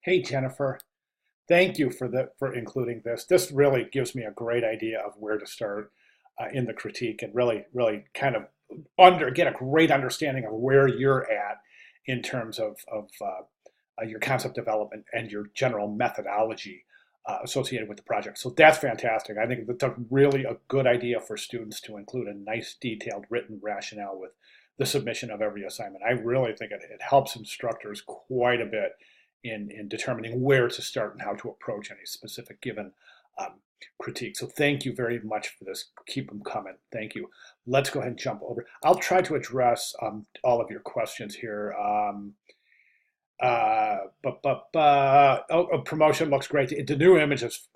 Hey, Jennifer, thank you for including this. This really gives me a great idea of where to start in the critique and really kind of get a great understanding of where you're at in terms of your concept development and your general methodology associated with the project. So that's fantastic. I think that's a really a good idea for students to include a nice detailed written rationale with the submission of every assignment. I really think it helps instructors quite a bit in determining where to start and how to approach any specific given um, critique. So thank you very much for this. Keep them coming. Thank you. Let's go ahead and jump over. I'll try to address all of your questions here. Promotion looks great. The new image is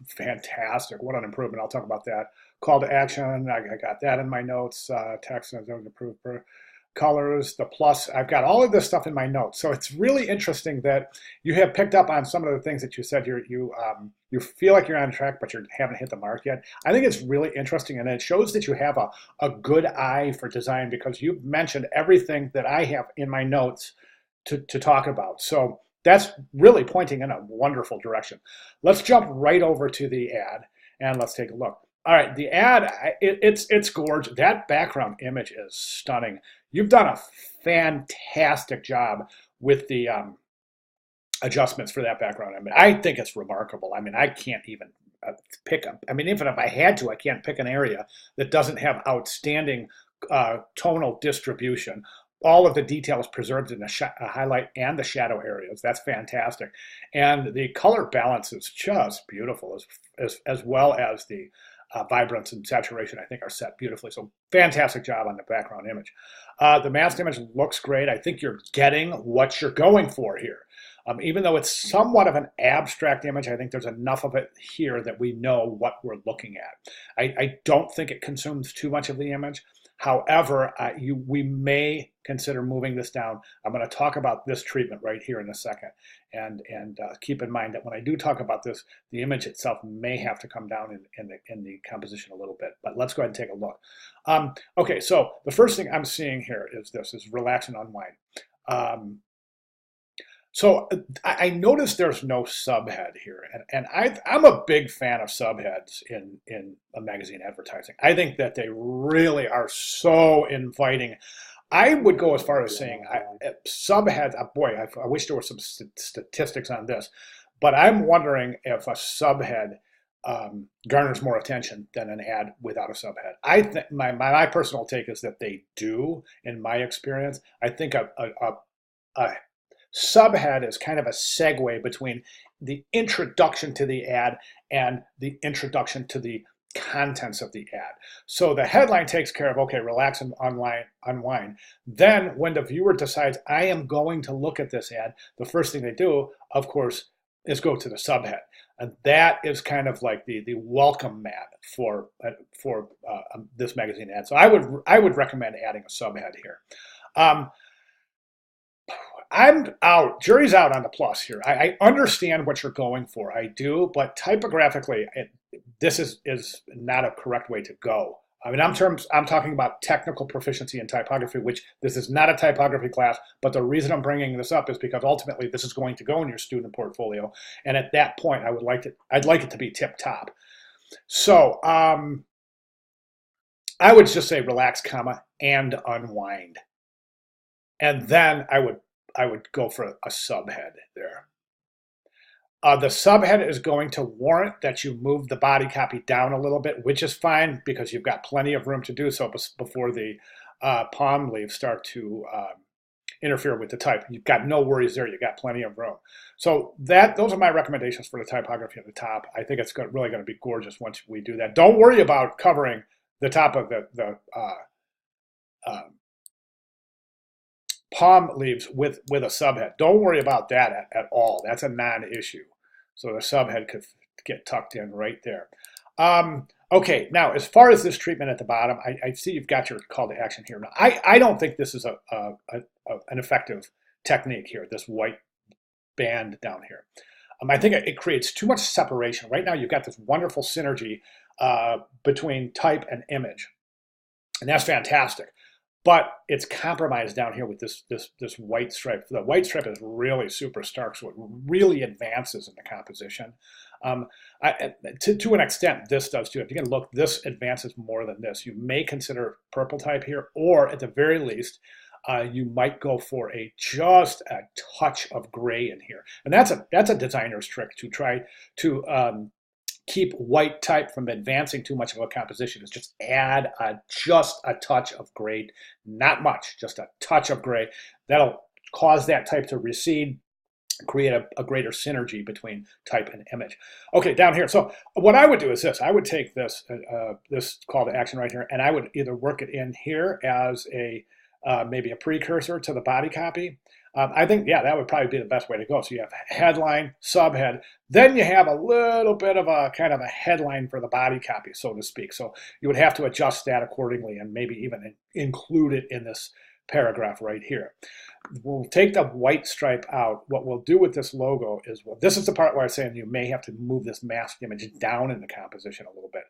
fantastic. What an improvement. I'll talk about that. Call to action. I got that in my notes. Text and improved colors, the plus. I've got all of this stuff in my notes. So it's really interesting that you have picked up on some of the things that you said. You feel like you're on track, but you haven't hit the mark yet. I think it's really interesting, and it shows that you have a good eye for design because you've mentioned everything that I have in my notes to talk about. So that's really pointing in a wonderful direction. Let's jump right over to the ad and let's take a look. All right, the ad, it's gorgeous. That background image is stunning. You've done a fantastic job with the adjustments for that background. I mean, I think it's remarkable. I mean, I can't even pick up. I mean, even if I had to, I can't pick an area that doesn't have outstanding tonal distribution. All of the detail is preserved in the highlight and the shadow areas. That's fantastic. And the color balance is just beautiful, as well as the vibrance and saturation, I think, are set beautifully. So fantastic job on the background image. The masked image looks great. I think you're getting what you're going for here. Even though it's somewhat of an abstract image, I think there's enough of it here that we know what we're looking at. I don't think it consumes too much of the image. However, we may consider moving this down. I'm going to talk about this treatment right here in a second. And keep in mind that when I do talk about this, the image itself may have to come down in the composition a little bit. But let's go ahead and take a look. Okay, so the first thing I'm seeing here is relax and unwind. So I noticed there's no subhead here, and I'm a big fan of subheads in a magazine advertising. I think that they really are so inviting. I would go as far as saying subheads. Boy, I wish there were some statistics on this, but I'm wondering if a subhead garners more attention than an ad without a subhead. I think my personal take is that they do. In my experience, I think a subhead is kind of a segue between the introduction to the ad and the introduction to the contents of the ad. So the headline takes care of, okay, relax and unwind. Then when the viewer decides, I am going to look at this ad, the first thing they do, of course, is go to the subhead. And that is kind of like the welcome mat for this magazine ad. So I would recommend adding a subhead here. I'm out. Jury's out on the plus here. I understand what you're going for. I do, but typographically, this is not a correct way to go. I mean, I'm talking about technical proficiency in typography, which this is not a typography class. But the reason I'm bringing this up is because ultimately this is going to go in your student portfolio, and at that point, I'd like it to be tip top. So I would just say relax, comma, and unwind, and then I would go for a subhead there. The subhead is going to warrant that you move the body copy down a little bit, which is fine because you've got plenty of room to do so before the palm leaves start to interfere with the type. You've got no worries there. You've got plenty of room. So those are my recommendations for the typography at the top. I think it's really going to be gorgeous once we do that. Don't worry about covering the top of the palm leaves with a subhead. Don't worry about that at all. That's a non-issue. So the subhead could get tucked in right there. Okay, now as far as this treatment at the bottom, I see you've got your call to action here. Now, I don't think this is an effective technique here, this white band down here. I think it creates too much separation. Right now you've got this wonderful synergy between type and image, and that's fantastic. but it's compromised down here with this white stripe. The white stripe is really super stark, so it really advances in the composition. To an extent, this does too. If you can look, this advances more than this. You may consider purple type here, or at the very least, you might go for just a touch of gray in here, and that's a designer's trick to try to keep white type from advancing too much of a composition. Is just add just a touch of gray, not much, just a touch of gray. That'll cause that type to recede, create a greater synergy between type and image. Okay, down here. So what I would do is this. I would take this this call to action right here, and I would either work it in here as a maybe a precursor to the body copy. I think, yeah, that would probably be the best way to go. So you have headline, subhead, then you have a little bit of a kind of a headline for the body copy, so to speak. So you would have to adjust that accordingly and maybe even include it in this paragraph right here. We'll take the white stripe out. What we'll do with this logo is, well, this is the part where I'm saying you may have to move this masked image down in the composition a little bit.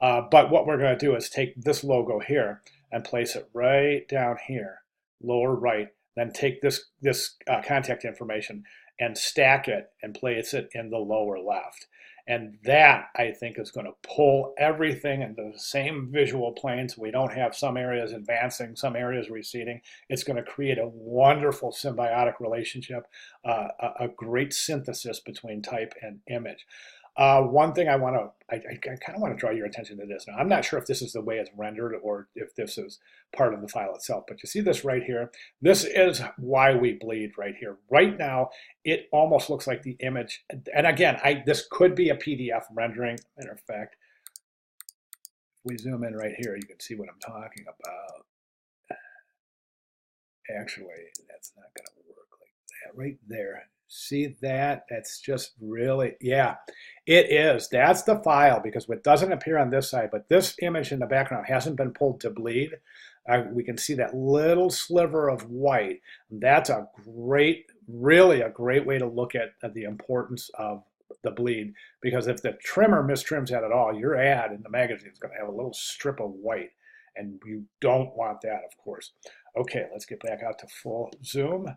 But what we're going to do is take this logo here and place it right down here, lower right, then take this contact information and stack it and place it in the lower left. And that, I think, is going to pull everything into the same visual plane, so we don't have some areas advancing, some areas receding. It's going to create a wonderful symbiotic relationship, a great synthesis between type and image. One thing I kind of want to draw your attention to this. Now, I'm not sure if this is the way it's rendered or if this is part of the file itself, but you see this right here? This is why we bleed right here. Right now, it almost looks like the image. And again, this could be a PDF rendering. Matter of fact, if we zoom in right here, you can see what I'm talking about. Actually, that's not going to work like that right there. See that? That's just really, yeah, it is. That's the file, because what doesn't appear on this side, but this image in the background hasn't been pulled to bleed. We can see that little sliver of white. That's a great, really a great way to look at the importance of the bleed, because if the trimmer mistrims that at all, your ad in the magazine is going to have a little strip of white, and you don't want that, of course. Okay, let's get back out to full zoom.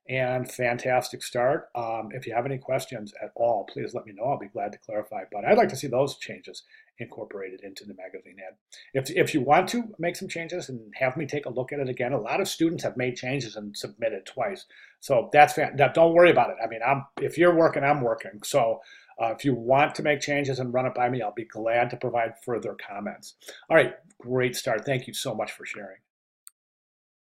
And fantastic start. If you have any questions at all, please let me know. I'll be glad to clarify. But I'd like to see those changes incorporated into the magazine ad. If you want to make some changes and have me take a look at it again, a lot of students have made changes and submitted twice. So that's fantastic. Don't worry about it. I mean, if you're working, I'm working. So if you want to make changes and run it by me, I'll be glad to provide further comments. All right, great start. Thank you so much for sharing.